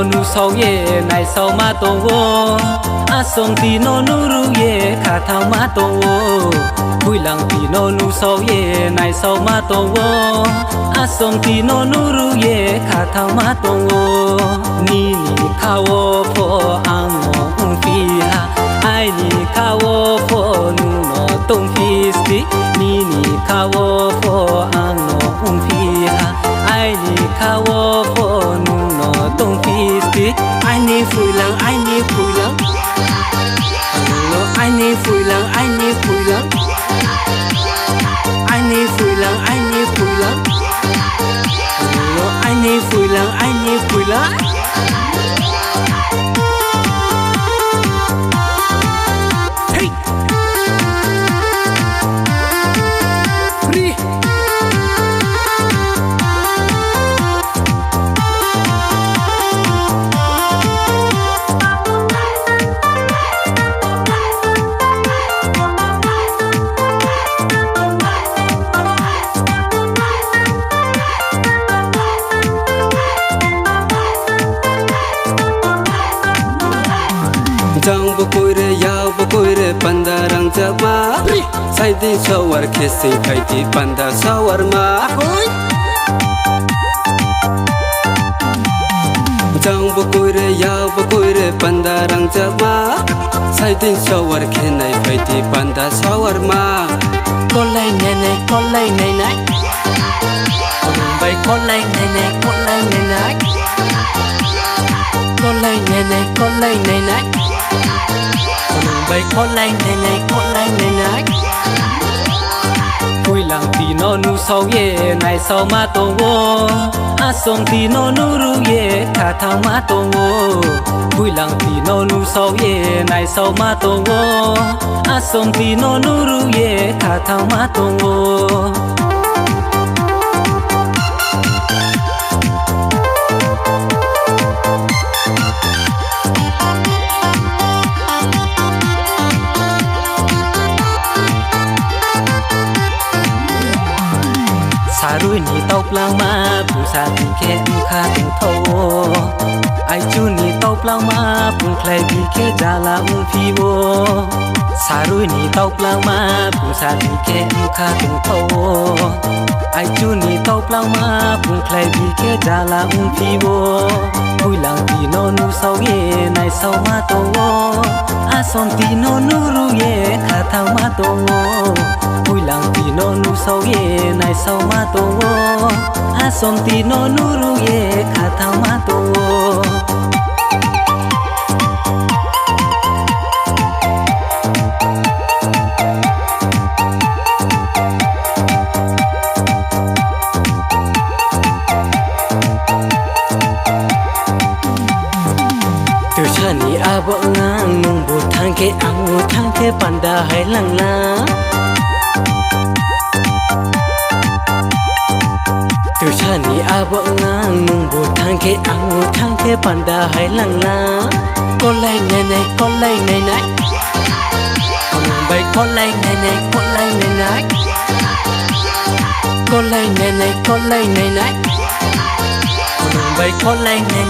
nó nu sâu ye này sau mà tô wo a sông tí nó nu ru ye khả thao mà tô wo vui lặng tí nó nu sâu ye này sau mà tô wo a sông tí nó nu ru ye khả thao mà tô wo ni khao pho ang mo phi ha ai ni khao pho nu no tông phi sti ni khao pho ang no phi ha ai ni khao pho nu no tông phi sti ai ni phui lăng ai ni phui lăng ai ni phui lăng ai ni phui lăng ai ni phui lăng ai ni phui lăng ai ni phui lăng ai ni phui lăng Jang bukoi re ya bukoi re panda rang jama sai din sawar khesi khaiti panda sawar ma Jang bukoi re ya bukoi re panda rang jama sai din sawar khenai khaiti panda sawar ma con lai này bay con lai này con lai này bay con lai này vui lặng tí nó nu sâu ye này sau mà tô wo a sông tí nó nu ru ye khả thao mà tô wo vui lặng tí nó nu sâu ye này sau mà tô wo a sông tí nó nu ru ye khả thao mà tô wo Sarui ni tau plang ma pung sa ti ke kha tung tho ai chu ni tau plang ma pung klai bi ke jala phi wo Sarui ni tau plang ma pung sa ti ke kha tung tho ai chu ni tau plang ma pung klai bi ke jala phi wo vui lang ti no nu sau ye nai sau ma to wo a som ti no nu ru ye kha thao ma to wo vui lặng tí nó nu sâu ye này sau mà tô a som tí nó nu ru ye khả thao mà tô từ cha ni a vợ ngang nung bột thang ke panda hay lăng la từ cha ni a vợ ngang nung bột thang ke panda hay lăng la con lai này bay con lai này con lai này bay con lai này